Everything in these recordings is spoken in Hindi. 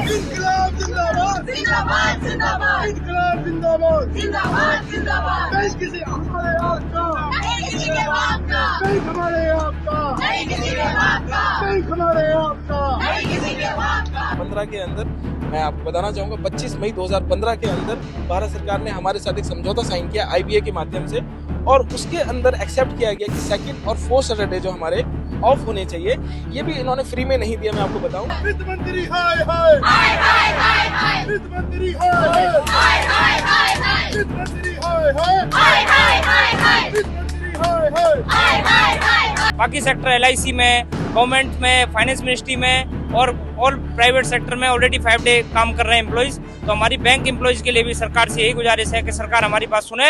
इनकलाब जिंदाबाद जिंदाबाद जिंदाबाद इनकलाब जिंदाबाद जिंदाबाद जिंदाबाद देश किसी हमारे आपका नहीं किसी के बाप का नहीं हमारे आपका नहीं किसी के बाप का नहीं हमारे आपका नहीं किसी के बाप का 15 के अंदर मैं आपको बताना चाहूंगा 25 मई 2015 के अंदर भारत सरकार ने हमारे साथ एक समझौता साइन किया IBA के माध्यम से और उसके अंदर एक्सेप्ट किया गया कि सेकंड और फोर्थ सैटरडे जो हमारे ऑफ होने चाहिए, ये भी इन्होंने फ्री में नहीं दिया। मैं आपको बताऊं, वित्त मंत्री हाय हाय हाय हाय हाय हाय वित्त मंत्री हाय हाय हाय हाय हाय वित्त मंत्री हाय हाय हाय हाय हाय हाय वित्त मंत्री हाय हाय हाय हाय हाय। बाकी सेक्टर LIC में, गवर्नमेंट में, फाइनेंस मिनिस्ट्री में और ऑल प्राइवेट सेक्टर में ऑलरेडी 5 डे काम कर रहे हैं एम्प्लॉइज। तो हमारी बैंक एम्प्लॉइज के लिए भी सरकार से यही गुजारिश है कि सरकार हमारी बात सुने।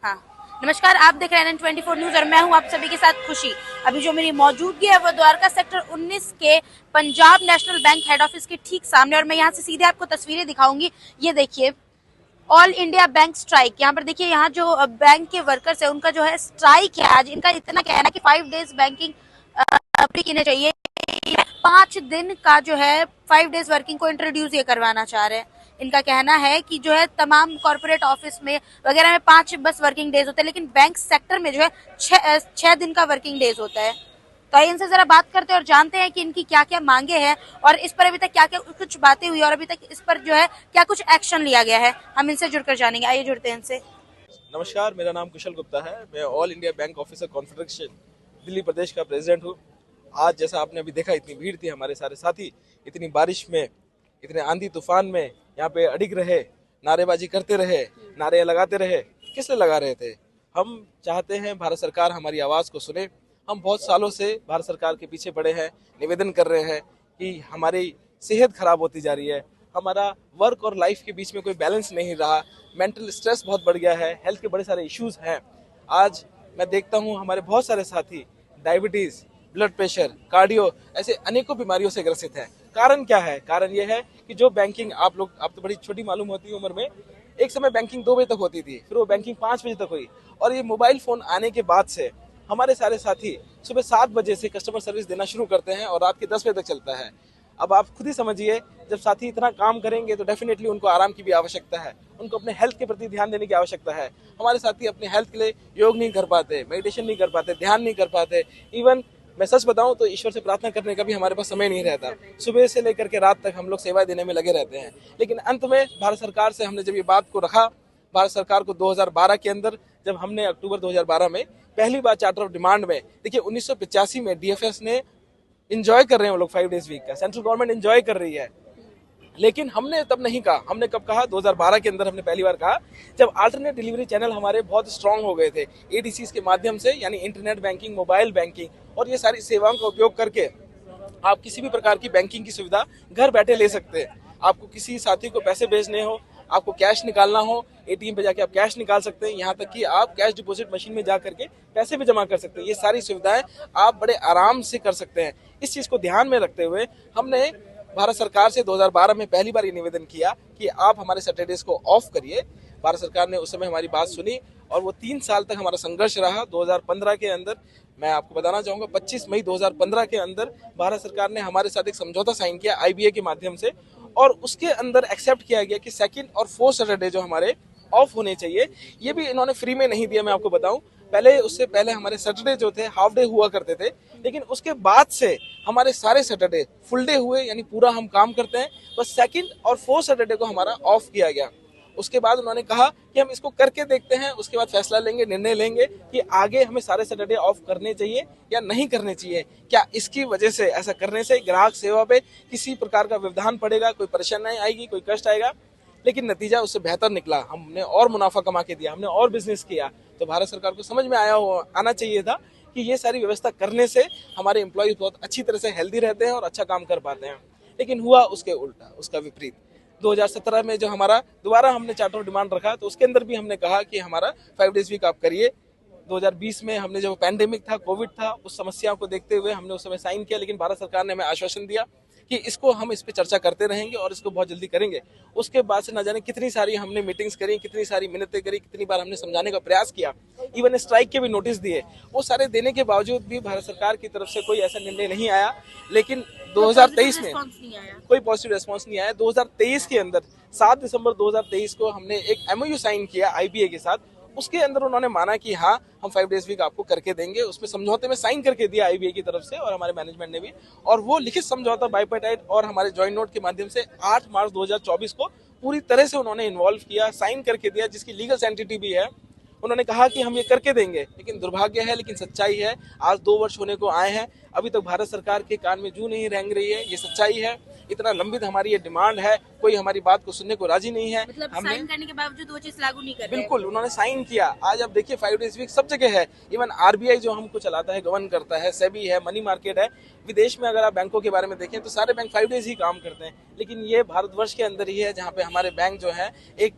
हाँ, नमस्कार, आप देख रहे हैं N24 न्यूज और मैं हूं आप सभी के साथ खुशी। अभी जो मेरी मौजूदगी है वो द्वारका सेक्टर 19 के Punjab national bank head office के ठीक सामने, और मैं यहां से सीधे आपको तस्वीरें दिखाऊंगी। ये देखिए, ऑल इंडिया बैंक स्ट्राइक। यहाँ पर देखिए, यहाँ जो बैंक के वर्कर्स है उनका जो है स्ट्राइक है आज। इनका इतना कहना है कि 5 डेज बैंकिंग करनी चाहिए। 5 दिन का जो है 5 डेज वर्किंग को इंट्रोड्यूस ये करवाना चाह रहे हैं। इनका कहना है कि जो है तमाम कॉर्पोरेट ऑफिस में वगैरह में 5 बस वर्किंग डेज होते हैं, लेकिन बैंक सेक्टर में जो है 6 दिन का वर्किंग डेज होता है। तो आइए इनसे जरा बात करते हैं और जानते हैं कि इनकी क्या क्या मांगे हैं और इस पर अभी तक क्या क्या कुछ बातें हुई और अभी तक इस पर जो है क्या कुछ एक्शन लिया गया है। हम इनसे जुड़कर जानेंगे। आइए जुड़ते हैं इनसे। नमस्कार, मेरा नाम कुशल गुप्ता है। मैं all India bank officer confederation Delhi Pradesh का प्रेसिडेंट हूँ। आज जैसा आपने अभी देखा, इतनी भीड़ थी, हमारे सारे साथी इतनी बारिश में, इतने आंधी तूफान में यहाँ पे अडिग रहे, नारेबाजी करते रहे, नारे लगाते रहे। किस लिए लगा रहे थे? हम चाहते हैं भारत सरकार हमारी आवाज़ को सुने। हम बहुत सालों से भारत सरकार के पीछे पड़े हैं, निवेदन कर रहे हैं कि हमारी सेहत खराब होती जा रही है, हमारा वर्क और लाइफ के बीच में कोई बैलेंस नहीं रहा, मेंटल स्ट्रेस बहुत बढ़ गया है, हेल्थ के बड़े सारे इश्यूज हैं। आज मैं देखता हूँ हमारे बहुत सारे साथी डायबिटीज़, ब्लड प्रेशर, कार्डियो, ऐसे अनेकों बीमारियों से ग्रसित हैं। कारण क्या है? कारण ये है कि जो बैंकिंग आप तो बड़ी छोटी मालूम होती है उम्र में, एक समय बैंकिंग 2 बजे तक होती थी, फिर वो बैंकिंग 5 बजे तक हुई, और ये मोबाइल फोन आने के बाद से हमारे सारे साथी सुबह 7 बजे से कस्टमर सर्विस देना शुरू करते हैं और रात के 10 बजे तक चलता है। अब आप खुद ही समझिए, जब साथी इतना काम करेंगे तो डेफिनेटली उनको आराम की भी आवश्यकता है, उनको अपने हेल्थ के प्रति ध्यान देने की आवश्यकता है। हमारे साथी अपने हेल्थ के लिए योग नहीं कर पाते, मेडिटेशन नहीं कर पाते, ध्यान नहीं कर पाते। इवन मैं सच बताऊं तो ईश्वर से प्रार्थना करने का भी हमारे पास समय नहीं रहता। सुबह से लेकर के रात तक हम लोग सेवाएं देने में लगे रहते हैं। लेकिन अंत में भारत सरकार से हमने जब ये बात को रखा, भारत सरकार को 2012 के अंदर, जब हमने अक्टूबर 2012 में पहली बार चार्टर ऑफ डिमांड में, देखिए 1985 में DFS ने इंजॉय कर रहे हैं वो लोग 5 डेज वीक का, सेंट्रल गवर्नमेंट इंजॉय कर रही है, लेकिन हमने तब नहीं कहा। हमने कब कहा? 2012 के अंदर हमने पहली बार कहा, जब अल्टरनेट डिलीवरी चैनल हमारे बहुत स्ट्रांग हो गए थे। ADCs के माध्यम से, यानी इंटरनेट बैंकिंग, मोबाइल बैंकिंग और ये सारी सेवाओं का उपयोग करके आप किसी भी प्रकार की बैंकिंग की सुविधा घर बैठे ले सकते हैं। आपको किसी साथी को पैसे भेजने हो, आपको कैश निकालना हो, ATM पे जाके आप कैश निकाल सकते हैं, यहाँ तक कि आप कैश डिपॉजिट मशीन में जा करके पैसे भी जमा कर सकते हैं। ये सारी सुविधाएं आप बड़े आराम से कर सकते हैं। इस चीज़ को ध्यान में रखते हुए हमने भारत सरकार से 2012 में पहली बार ये निवेदन किया कि आप हमारे सैटरडेज को ऑफ करिए। भारत सरकार ने उस समय हमारी बात सुनी और वो 3 साल तक हमारा संघर्ष रहा। 2015 के अंदर मैं आपको बताना चाहूँगा, 25 मई 2015 के अंदर भारत सरकार ने हमारे साथ एक समझौता साइन किया IBA के माध्यम से, और उसके अंदर एक्सेप्ट किया गया कि सेकंड और फोर्थ सैटरडे जो हमारे ऑफ होने चाहिए, ये भी इन्होंने फ्री में नहीं दिया। मैं आपको बताऊं, उससे पहले हमारे सैटरडे जो थे हाफ डे हुआ करते थे, लेकिन उसके बाद से हमारे सारे सैटरडे फुल डे हुए, यानी पूरा हम काम करते हैं। बस सेकंड और फोर्थ सैटरडे को हमारा ऑफ किया गया। उसके बाद उन्होंने कहा कि हम इसको करके देखते हैं, उसके बाद फैसला लेंगे, निर्णय लेंगे कि आगे हमें सारे सैटरडे ऑफ करने चाहिए या नहीं करने चाहिए। क्या इसकी वजह से, ऐसा करने से ग्राहक सेवा पे किसी प्रकार का व्यवधान पड़ेगा, कोई परेशानी आएगी, कोई कष्ट आएगा? लेकिन नतीजा उससे बेहतर निकला। हमने और मुनाफा कमा के दिया, हमने और बिजनेस किया। तो भारत सरकार को समझ में आना चाहिए था कि ये सारी व्यवस्था करने से हमारे एम्प्लॉय बहुत अच्छी तरह से हेल्दी रहते हैं और अच्छा काम कर पाते हैं। लेकिन हुआ उसके उल्टा, उसका विपरीत। 2017 में जो हमारा दोबारा हमने चार्टर ऑफ डिमांड रखा, तो उसके अंदर भी हमने कहा कि हमारा 5 डेज वीक आप करिए। 2020 में हमने जब पैंडेमिक था, कोविड था, उस समस्या को देखते हुए हमने उस समय साइन किया, लेकिन भारत सरकार ने हमें आश्वासन दिया कि इसको हम इस पे चर्चा करते रहेंगे और इसको बहुत जल्दी करेंगे। उसके बाद से न जाने कितनी सारी हमने मीटिंग्स करी, कितनी सारी मिन्नतें करी, कितनी बार हमने समझाने का प्रयास किया, इवन स्ट्राइक के भी नोटिस दिए। वो सारे देने के बावजूद भी भारत सरकार की तरफ से कोई ऐसा निर्णय नहीं आया। लेकिन 2023 में कोई पॉजिटिव रेस्पॉन्स नहीं आया। 2023 के अंदर 7 दिसंबर 2023 को हमने एक MOU साइन किया IBA के साथ। उसके अंदर उन्होंने माना कि हाँ, हम 5 डेज वीक आपको करके देंगे। उसमें समझौते में साइन करके दिया IBA की तरफ से और हमारे मैनेजमेंट ने भी। और वो लिखित समझौता बाइपार्टाइट और हमारे जॉइंट नोट के माध्यम से 8 मार्च 2024 को पूरी तरह से उन्होंने इन्वॉल्व किया, साइन करके दिया, जिसकी लीगल एंटिटी भी है। उन्होंने कहा कि हम ये करके देंगे। लेकिन दुर्भाग्य है, लेकिन सच्चाई है, आज 2 वर्ष होने को आए हैं, अभी तक भारत सरकार के कान में जू नहीं रेंग रही है। ये सच्चाई है। इतना लंबित हमारी ये डिमांड है, कोई हमारी बात को सुनने को राजी नहीं है। मतलब साइन करने के बावजूद वो चीज लागू नहीं कर रहे। बिल्कुल, उन्होंने साइन किया। आज आप देखिए 5 डेज वीक सब जगह है। इवन RBI जो हमको चलाता है, गवर्न करता है, सेबी है, मनी मार्केट है। विदेश में अगर आप बैंकों के बारे में देखें तो सारे बैंक 5 डेज ही काम करते हैं। लेकिन ये भारतवर्ष के अंदर ही है जहाँ पे हमारे बैंक जो है एक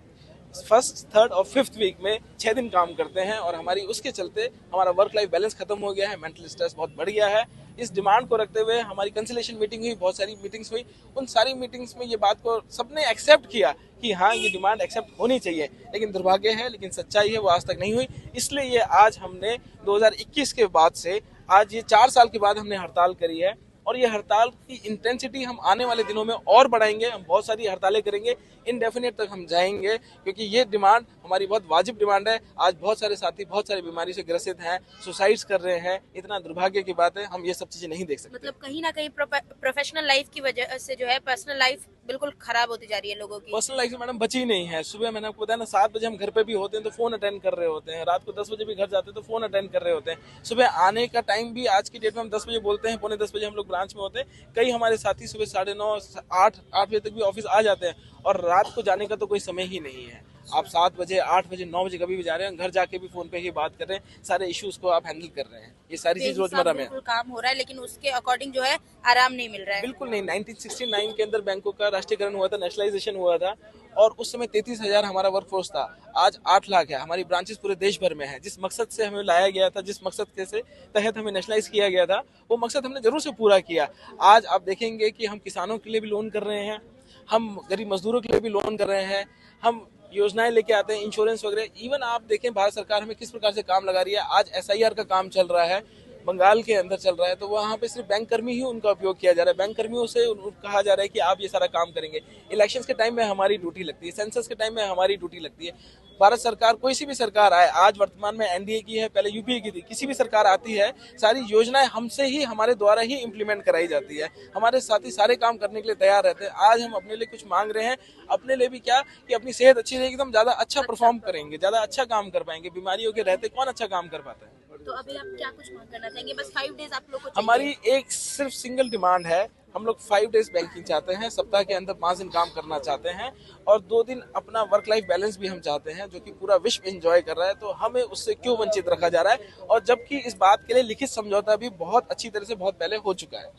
1st, 3rd और 5th वीक में 6 दिन काम करते हैं। और हमारी उसके चलते हमारा वर्क लाइफ बैलेंस खत्म हो गया है, मेंटल स्ट्रेस बहुत बढ़ गया है। इस डिमांड को रखते हुए हमारी कंसलेशन मीटिंग हुई, बहुत सारी मीटिंग्स हुई। उन सारी मीटिंग्स में ये बात को सबने एक्सेप्ट किया कि हाँ, ये डिमांड एक्सेप्ट होनी चाहिए। लेकिन दुर्भाग्य है, लेकिन सच्चाई है, वो आज तक नहीं हुई। इसलिए ये आज हमने 2021 के बाद से आज ये 4 साल के बाद हमने हड़ताल करी है। और ये हड़ताल की इंटेंसिटी हम आने वाले दिनों में और बढ़ाएंगे। हम बहुत सारी हड़तालें करेंगे, इनडेफिनेट तक हम जाएंगे, क्योंकि ये डिमांड हमारी बहुत वाजिब डिमांड है। आज बहुत सारे साथी बहुत सारी बीमारी से ग्रसित हैं, सुसाइड्स कर रहे हैं। इतना दुर्भाग्य की बात है, हम ये सब चीजें नहीं देख सकते। मतलब कहीं ना कहीं प्रोफेशनल लाइफ की वजह से जो है पर्सनल लाइफ बिल्कुल खराब होती जा रही है लोगों की। पर्सनल लाइफ मैडम बची नहीं है। सुबह मैंने आपको बताया ना, 7 बजे हम घर पे भी होते हैं तो फोन अटेंड कर रहे होते हैं। रात को 10 बजे भी घर जाते हैं तो फोन अटेंड कर रहे होते हैं। सुबह आने का टाइम भी आज की डेट में हम 10 बजे बोलते हैं, पौने 10 बजे हम लोग ब्रांच में होते हैं। कई हमारे साथी सुबह 9:30, 8 बजे तक भी ऑफिस आ जाते हैं। और रात को जाने का तो कोई समय ही नहीं है। आप 7 बजे, 8 बजे, 9 बजे कभी भी जा रहे हैं, घर जाके भी फोन पे ही बात कर रहे हैं। सारे इश्यूज को आप हैंडल कर रहे हैं। ये सारी चीज रोजमर्रा में काम हो रहा है, लेकिन उसके अकॉर्डिंग जो है आराम नहीं मिल रहा है। बिल्कुल नहीं। 1969 के अंदर बैंकों का राष्ट्रीयकरण हुआ था, नेशनलाइजेशन हुआ था। और उस समय 33,000 हमारा वर्कफोर्स था। आज 8 लाख है। हमारी ब्रांचेस पूरे देश भर में है। जिस मकसद से हमें लाया गया था, जिस मकसद के से तहत हमें नेशनलाइज किया गया था, वो मकसद हमने जरूर से पूरा किया। आज आप देखेंगे कि हम किसानों के लिए भी लोन कर रहे हैं, हम गरीब मजदूरों के लिए भी लोन कर रहे हैं, हम योजनाएं लेके आते हैं, इंश्योरेंस वगैरह। इवन आप देखें भारत सरकार हमें किस प्रकार से काम लगा रही है। आज SIR का काम चल रहा है, बंगाल के अंदर चल रहा है, तो वहाँ पे सिर्फ बैंक कर्मी ही उनका उपयोग किया जा रहा है। बैंक कर्मियों से कहा जा रहा है कि आप ये सारा काम करेंगे। इलेक्शंस के टाइम में हमारी ड्यूटी लगती है, सेंसस के टाइम में हमारी ड्यूटी लगती है। भारत सरकार, कोई सी भी सरकार आए, आज वर्तमान में NDA की है, पहले UPA की थी, किसी भी सरकार आती है, सारी योजनाएं हमसे ही, हमारे द्वारा ही इम्प्लीमेंट कराई जाती है। हमारे साथी सारे काम करने के लिए तैयार रहते हैं। आज हम अपने लिए कुछ मांग रहे हैं, अपने लिए भी क्या कि अपनी सेहत अच्छी रहेगी तो हम ज्यादा अच्छा परफॉर्म करेंगे, ज्यादा अच्छा काम कर पाएंगे। बीमारियों के रहते कौन अच्छा काम कर पाता है। तो अभी आप क्या कुछ मांग करना चाहेंगे? बस 5 डेज आप लोग को हमारी एक सिर्फ सिंगल डिमांड है। हम लोग 5 डेज बैंकिंग चाहते हैं, सप्ताह के अंदर 5 दिन काम करना चाहते हैं। और 2 दिन अपना वर्क लाइफ बैलेंस भी हम चाहते हैं, जो कि पूरा विश्व एंजॉय कर रहा है। तो हमें उससे क्यों वंचित रखा जा रहा है? और जबकि इस बात के लिए लिखित समझौता भी बहुत अच्छी तरह से बहुत पहले हो चुका है।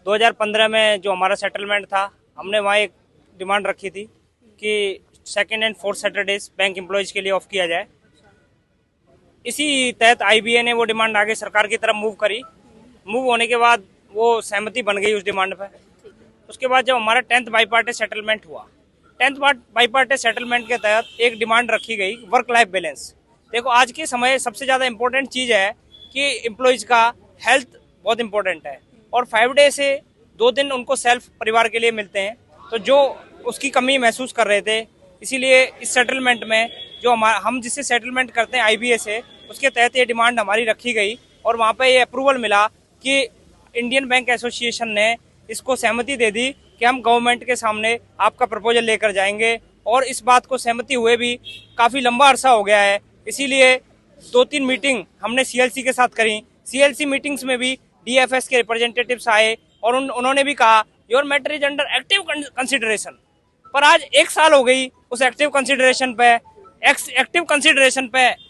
2015 में जो हमारा सेटलमेंट था, हमने वहाँ एक डिमांड रखी थी कि 2nd and 4th Saturdays bank employees के लिए ऑफ किया जाए। इसी तहत IBA ने वो डिमांड आगे सरकार की तरफ मूव करी। मूव होने के बाद वो सहमति बन गई उस डिमांड पर। उसके बाद जब हमारा 10th बाईपार्टी सेटलमेंट हुआ, 10th बाईपार्टी सेटलमेंट के तहत एक डिमांड रखी गई, वर्क लाइफ बैलेंस। देखो, आज के समय सबसे ज़्यादा इम्पोर्टेंट चीज़ है कि एम्प्लॉयज़ का हेल्थ बहुत इम्पोर्टेंट है। और 5 डे से 2 दिन उनको सेल्फ परिवार के लिए मिलते हैं, तो जो उसकी कमी महसूस कर रहे थे, इसीलिए इस सेटलमेंट में जो हम जिससे सेटलमेंट करते हैं IBA से, उसके तहत ये डिमांड हमारी रखी गई। और वहाँ पे ये अप्रूवल मिला कि इंडियन बैंक एसोसिएशन ने इसको सहमति दे दी कि हम गवर्नमेंट के सामने आपका प्रपोजल लेकर जाएंगे। और इस बात को सहमति हुए भी काफ़ी लंबा अरसा हो गया है। इसीलिए 2-3 मीटिंग हमने CLC के साथ करी। CLC मीटिंग्स में भी DFS के रिप्रेजेंटेटिव्स आए और उन्होंने भी कहा your matter is under active consideration. पर आज 1 साल हो गई उस एक्टिव कंसिडरेशन पे।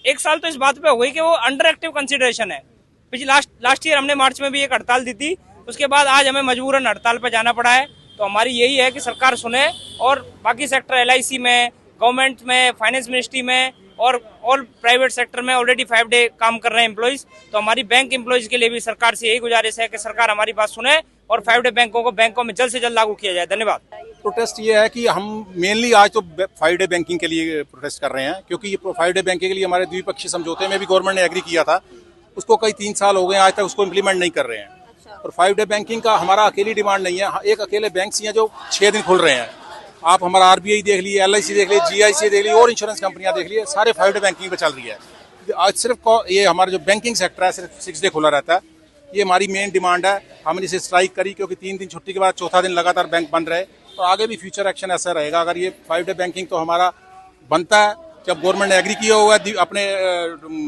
1 साल तो इस बात पे हो गई कि वो अंडर एक्टिव कंसिडरेशन है। लास्ट ईयर हमने मार्च में भी एक हड़ताल दी थी, उसके बाद आज हमें मजबूरन हड़ताल पे जाना पड़ा है। तो हमारी यही है कि सरकार सुने और बाकी सेक्टर LIC में, गवर्नमेंट में, फाइनेंस मिनिस्ट्री में और ऑल प्राइवेट सेक्टर में ऑलरेडी 5 डे काम कर रहे हैं एम्प्लॉइज। तो हमारी बैंक एम्प्लॉइज के लिए भी सरकार से यही गुजारिश है कि सरकार हमारी बात सुने और 5 डे बैंकों में जल्द से जल्द लागू किया जाए। धन्यवाद। प्रोटेस्ट ये है कि हम मेनली आज तो 5 डे बैंकिंग के लिए प्रोटेस्ट कर रहे हैं, क्योंकि ये 5 डे बैंकिंग के लिए हमारे द्विपक्षीय समझौते में भी गवर्नमेंट ने एग्री किया था, उसको कई 3 साल हो गए आज तक उसको इम्प्लीमेंट नहीं कर रहे हैं। और 5 डे बैंकिंग का हमारा अकेली डिमांड नहीं है, एक अकेले बैंक ही हैं जो 6 दिन खुल रहे हैं। आप हमारा आरबीआई देख लिए, एलआईसी देख लिए, जीआईसी देख लिए और इंश्योरेंस कंपनियां देख लिए, सारे 5 डे बैंकिंग पे चल रही है। आज सिर्फ ये हमारा जो बैंकिंग सेक्टर है सिर्फ 6 डे खुला रहता है। ये हमारी मेन डिमांड है। हमने इसे स्ट्राइक करी क्योंकि 3 दिन छुट्टी के बाद चौथा दिन लगातार बैंक बंद रहे, तो आगे भी फ्यूचर एक्शन ऐसा रहेगा। अगर ये 5 डे बैंकिंग तो हमारा बनता है, जब गवर्नमेंट ने एग्री किया हुआ है अपने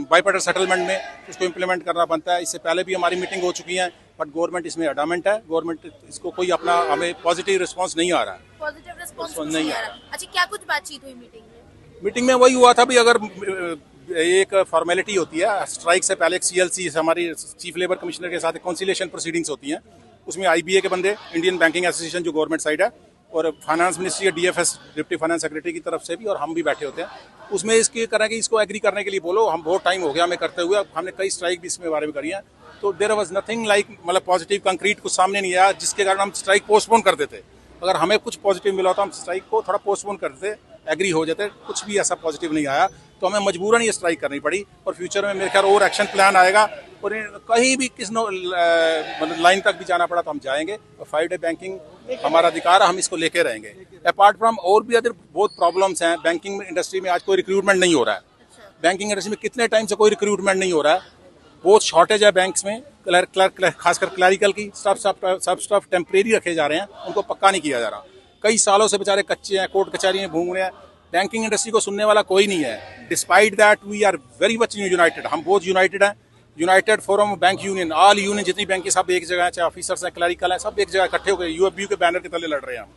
बाइपार्टिकल सेटलमेंट में, उसको इम्प्लीमेंट करना बनता है। इससे पहले भी हमारी मीटिंग हो चुकी है, बट गवर्नमेंट इसमें अडामेंट है। गवर्नमेंट इसको कोई अपना हमें पॉजिटिव रिस्पांस नहीं आ रहा है। पॉजिटिव रिस्पांस नहीं आ रहा। अच्छा, क्या कुछ बातचीत हुई मीटिंग में? मीटिंग में वही हुआ था भी अगर एक फॉर्मेलिटी होती है, स्ट्राइक से पहले एक सीएलसी हमारी चीफ लेबर कमिश्नर के साथ कंसिलिएशन प्रोसीडिंग्स होती हैं, उसमें आईबीए के बंदे, इंडियन बैंकिंग एसोसिएशन जो गवर्नमेंट साइड है, और फाइनेंस मिनिस्ट्री या डीएफएस डिप्टी फाइनेंस सेक्रेटरी की तरफ से भी, और हम भी बैठे होते हैं। उसमें इसकी करें कि इसको एग्री करने के लिए बोलो, हम बहुत टाइम हो गया हमें करते हुए, हमने कई स्ट्राइक भी इसमें बारे में करी है, तो देयर वाज नथिंग लाइक मतलब पॉजिटिव कंक्रीट कुछ सामने नहीं आया जिसके कारण हम स्ट्राइक पोस्टपोन कर देते। अगर हमें कुछ पॉजिटिव मिला तो हम स्ट्राइक को थोड़ा पोस्टपोन कर देते, एग्री हो जाते। कुछ भी ऐसा पॉजिटिव नहीं आया तो हमें मजबूरन ये स्ट्राइक करनी पड़ी। और फ्यूचर में मेरे ख्याल और एक्शन प्लान आएगा, और कहीं भी किस मतलब लाइन तक भी जाना पड़ा तो हम जाएंगे। और 5 डे बैंकिंग हमारा अधिकार है, हम इसको लेके रहेंगे। अपार्ट फ्रॉम और भी अदर बहुत प्रॉब्लम्स हैं बैंकिंग इंडस्ट्री में। आज कोई रिक्रूटमेंट नहीं हो रहा है बैंकिंग इंडस्ट्री में, कितने टाइम से कोई रिक्रूटमेंट नहीं हो रहा है। बहुत शॉर्टेज है बैंक्स में, क्लर्क खासकर क्लरिकल की, सब स्टाफ टेम्परेरी रखे जा रहे हैं, उनको पक्का नहीं किया जा रहा। कई सालों से बेचारे कच्चे हैं, कोर्ट कचहरी में घूम रहे हैं। बैंकिंग इंडस्ट्री को सुनने वाला कोई नहीं है। Despite that we are very much united, हम बहुत यूनाइटेड हैं। United forum bank union, all union जितनी बैंक सब एक जगह है, चाहे ऑफिसर्स हैं, क्लरिकल हैं, सब एक जगह इकट्ठे होकर यूएफबीयू के बैनर के तले लड़ रहे हैं हम।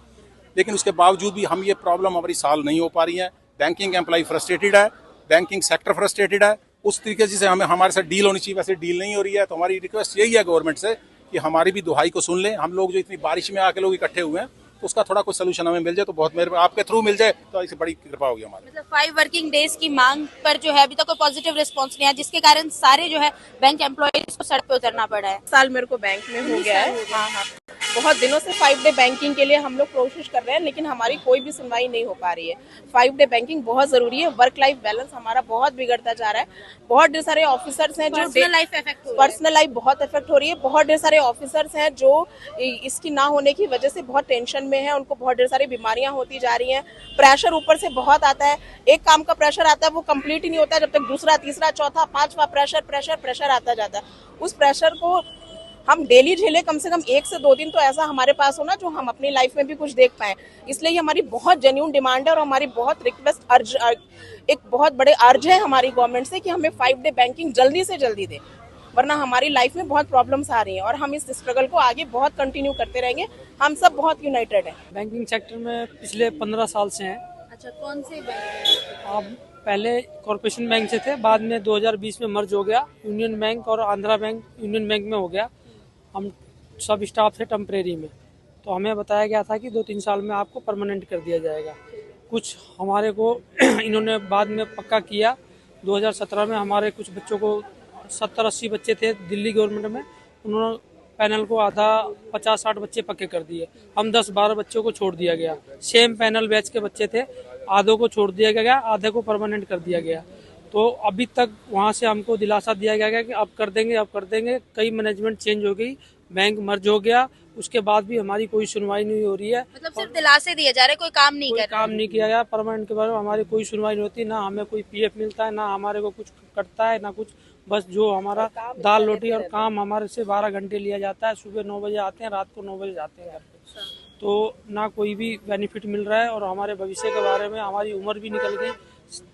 लेकिन उसके बावजूद भी हम ये प्रॉब्लम हमारी सॉल्व नहीं हो पा रही है। बैंकिंग एम्प्लॉय फ्रस्ट्रेटेड है, बैंकिंग सेक्टर फ्रस्ट्रेटेड है। उस तरीके से हमें हमारे साथ डील होनी चाहिए, वैसे डील नहीं हो रही है। तो हमारी रिक्वेस्ट यही है गवर्नमेंट से कि हमारी भी दुहाई को सुन लें। हम लोग जो इतनी बारिश में आके लोग इकट्ठे हुए हैं, तो उसका थोड़ा कोई सोल्यूशन हमें मिल जाए तो बहुत मेरे आपके थ्रू मिल जाए तो इससे बड़ी कृपा होगी हमारी। मतलब 5 वर्किंग डेज की मांग पर जो है अभी तक कोई पॉजिटिव रिस्पांस नहीं आया, जिसके कारण सारे जो है बैंक एम्प्लॉयज को सड़क पे उतरना पड़ा है। साल मेरे को बैंक में हो गया है। हाँ, बहुत दिनों से 5 डे बैंकिंग के लिए हम लोग कोशिश कर रहे हैं, लेकिन हमारी कोई भी सुनवाई नहीं हो पा रही है। 5 डे बैंकिंग बहुत जरूरी है। वर्क लाइफ बैलेंस हमारा बहुत बिगड़ता जा रहा है। बहुत ढेर सारे ऑफिसर्स हैं जो पर्सनल लाइफ बहुत इफेक्ट हो रही है। बहुत ढेर सारे ऑफिसर्स हैं जो इसकी ना होने की वजह से बहुत टेंशन में है, उनको बहुत ढेर सारी बीमारियां होती जा रही हैं। प्रेशर ऊपर से बहुत आता है। एक काम का प्रेशर आता है, वो कंप्लीट ही नहीं होता जब तक दूसरा, तीसरा, चौथा, पांचवा प्रेशर आता जाता है। उस प्रेशर को हम डेली झेले, कम से कम 1 से 2 दिन तो ऐसा हमारे पास हो ना जो हम अपनी लाइफ में भी कुछ देख पाए। इसलिए ये हमारी बहुत जेन्युइन डिमांड है और हमारी बहुत रिक्वेस्ट, अर्ज, एक बहुत बड़े अर्ज है हमारी गवर्नमेंट से कि हमें 5 डे बैंकिंग जल्दी से जल्दी दे, वरना हमारी लाइफ में बहुत प्रॉब्लम्स आ रही हैं और हम इस स्ट्रगल को आगे बहुत कंटिन्यू करते रहेंगे। हम सब बहुत यूनाइटेड हैं। बैंकिंग सेक्टर में पिछले 15 साल से हैं। अच्छा, कौन से बैंक? आप पहले कॉरपोरेशन बैंक से थे, बाद में 2020 में मर्ज हो गया, यूनियन बैंक और आंध्रा बैंक यूनियन बैंक में हो गया। हम सब स्टाफ थे टेम्परेरी में, तो हमें बताया गया था कि 2-3 साल में आपको परमानेंट कर दिया जाएगा। कुछ हमारे को इन्होंने बाद में पक्का किया। 2017 में हमारे कुछ बच्चों को 70-80 बच्चे थे दिल्ली गवर्नमेंट में, उन्होंने पैनल को आधा 50-60 बच्चे पक्के कर दिए। हम 10-12 बच्चों को छोड़ दिया गया। सेम पैनल बैच के बच्चे थे, आधों को छोड़ दिया गया, आधे को परमानेंट कर दिया गया। तो अभी तक वहाँ से हमको दिलासा दिया गया कि अब कर देंगे। कई मैनेजमेंट चेंज हो गई, बैंक मर्ज हो गया, उसके बाद भी हमारी कोई सुनवाई नहीं हो रही है। मतलब सिर्फ दिलासे दिए जा रहे, कोई काम नहीं कर रहा। काम नहीं किया गया परमानेंट के बारे में, हमारी कोई सुनवाई नहीं होती। ना हमें कोई पीएफ मिलता है, ना हमारे को कुछ कटता है, ना कुछ। बस जो हमारा दाल रोटी और काम हमारे से 12 घंटे लिया जाता है। सुबह 9 बजे आते हैं, रात को 9 बजे जाते हैं घर पे। तो ना कोई भी बेनिफिट मिल रहा है और हमारे भविष्य के बारे में, हमारी उम्र भी निकल गई।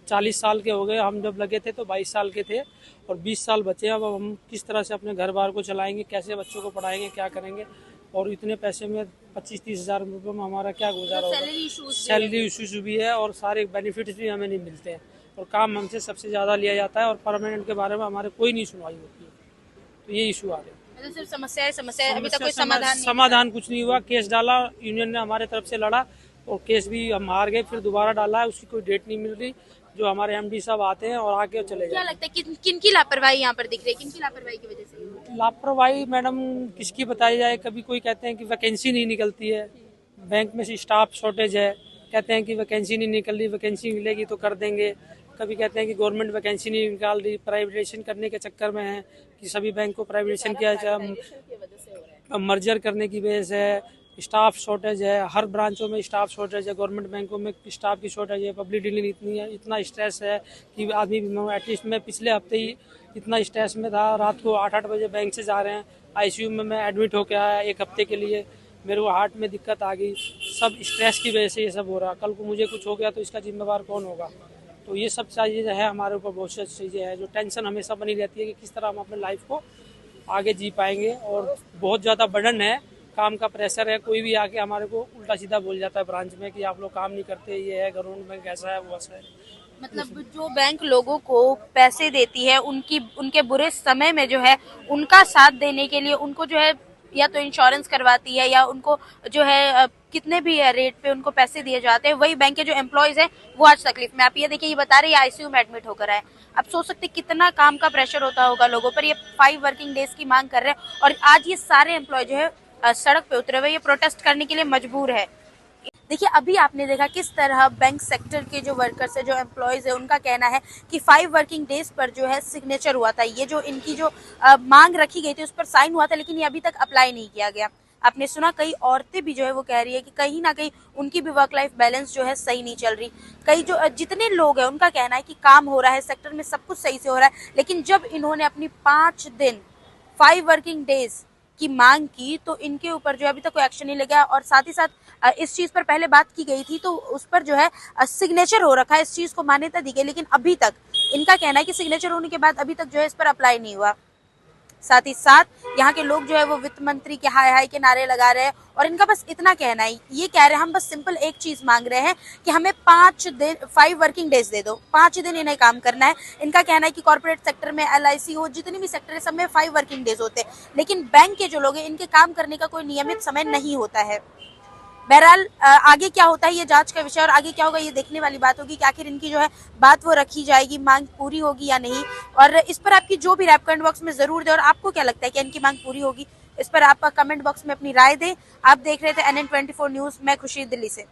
40 साल के हो गए, हम जब लगे थे तो 22 साल के थे और 20 साल बचे। अब हम किस तरह से अपने घर बार को चलाएंगे, कैसे बच्चों को पढ़ाएंगे, क्या करेंगे? और इतने पैसे में 25-30 हज़ार रुपये में हमारा क्या गुजारा होगा? सैलरी इशूज भी है और सारे बेनिफिट्स भी हमें नहीं मिलते हैं और काम हमसे सबसे ज़्यादा लिया जाता है और परमानेंट के बारे में हमारे कोई नहीं सुनवाई होती है। तो ये इशू आ रहे हैं। मतलब सिर्फ समस्या है, अभी तक कोई समाधान कुछ नहीं हुआ। केस डाला, यूनियन ने हमारे तरफ से लड़ा और केस भी हम हार गए। फिर दोबारा डाला है, उसकी कोई डेट नहीं मिल रही। जो हमारे एमडी साहब आते हैं और आके चले क्या जाते लगता है किन की लापरवाही यहाँ पर दिख रही है, किन की लापरवाही की वजह से ये हो रहा है? हैं। लापरवाही मैडम किसकी बताई जाए, कभी कोई कहते हैं कि वैकेंसी नहीं निकलती है, बैंक में से स्टाफ शॉर्टेज है, कहते हैं कि वैकेंसी नहीं निकल रही, वैकेंसी मिलेगी तो कर देंगे। कभी कहते हैं कि गवर्नमेंट वैकेंसी नहीं निकाल रही, प्राइवेटाइजेशन करने के चक्कर में है कि सभी बैंक को प्राइवेटाइजेशन किया जाए, मर्जर करने की वजह से स्टाफ शॉर्टेज है, हर ब्रांचों में स्टाफ शॉर्टेज है, गवर्नमेंट बैंकों में स्टाफ की शॉर्टेज है, पब्लिक डीलिंग इतनी है, इतना स्ट्रेस है कि आदमी एटलीस्ट मैं पिछले हफ्ते ही इतना स्ट्रेस में था, रात को 8-8 बजे बैंक से जा रहे हैं, आईसीयू में मैं एडमिट होकर आया 1 हफ्ते के लिए, मेरे को हार्ट में दिक्कत आ गई, सब स्ट्रेस की वजह से ये सब हो रहा। कल को मुझे कुछ हो गया तो इसका जिम्मेवार कौन होगा? तो ये सब चीज़ें है हमारे ऊपर, बहुत सी चीज़ें हैं जो टेंशन हमेशा बनी रहती है कि किस तरह हम अपने लाइफ को आगे जी पाएंगे। और बहुत ज़्यादा बर्डन है, काम का प्रेशर है, कोई भी आके हमारे को उल्टा सीधा बोल जाता है ब्रांच में कि आप लोग काम नहीं करते, ये है गवर्नमेंट बैंक ऐसा है वो ऐसा है। मतलब जो बैंक लोगों को पैसे देती है उनके बुरे समय में जो है उनका साथ देने के लिए उनको जो है या तो इंश्योरेंस करवाती है या उनको जो है कितने भी रेट पे उनको पैसे दिए जाते हैं, वही बैंक के जो एम्प्लॉयज हैं वो आज तकलीफ में। आप ये देखिए, ये बता रहे हैं आईसीयू में एडमिट होकर आए। आप सोच सकते कितना काम का प्रेशर होता होगा लोगों पर। ये 5 वर्किंग डेज की मांग कर रहे हैं और आज ये सारे एम्प्लॉय जो है सड़क पे उतरे हुए, ये प्रोटेस्ट करने के लिए मजबूर है। देखिए, अभी आपने देखा किस तरह बैंक सेक्टर के जो वर्कर्स है, जो एम्प्लॉयज है, उनका कहना है कि 5 वर्किंग डेज पर जो है सिग्नेचर हुआ था, ये जो इनकी जो मांग रखी गई थी उस पर साइन हुआ था, लेकिन ये अभी तक अप्लाई नहीं किया गया। आपने सुना कई औरतें भी जो है वो कह रही है कि कहीं ना कहीं उनकी भी वर्क लाइफ बैलेंस जो है सही नहीं चल रही। कई जो जितने लोग हैं उनका कहना है कि काम हो रहा है, सेक्टर में सब कुछ सही से हो रहा है, लेकिन जब इन्होंने अपनी 5 दिन 5 वर्किंग डेज की मांग की तो इनके ऊपर जो है अभी तक कोई एक्शन नहीं लगा। और साथ ही साथ इस चीज पर पहले बात की गई थी तो उस पर जो है सिग्नेचर हो रखा है, इस चीज को मान्यता दी गई, लेकिन अभी तक इनका कहना है कि सिग्नेचर होने के बाद अभी तक जो है इस पर अप्लाई नहीं हुआ। साथ ही साथ यहाँ के लोग जो है वो वित्त मंत्री के हाय हाय के नारे लगा रहे हैं और इनका बस इतना कहना है, ये कह रहे हैं हम बस सिंपल एक चीज मांग रहे हैं कि हमें 5 वर्किंग डेज दे दो, 5 दिन इन्हें काम करना है। इनका कहना है कि कॉर्पोरेट सेक्टर में LIC हो, जितनी भी सेक्टर है सब में 5 वर्किंग डेज होते हैं, लेकिन बैंक के जो लोग हैं इनके काम करने का कोई नियमित समय नहीं होता है। बहरहाल आगे क्या होता है ये जांच का विषय और आगे क्या होगा ये देखने वाली बात होगी कि आखिर इनकी जो है बात वो रखी जाएगी, मांग पूरी होगी या नहीं। और इस पर आपकी जो भी राय कमेंट बॉक्स में जरूर दें और आपको क्या लगता है कि इनकी मांग पूरी होगी, इस पर आप कमेंट बॉक्स में अपनी राय दें। आप देख रहे थे NN24 न्यूज, मैं खुशी, दिल्ली से।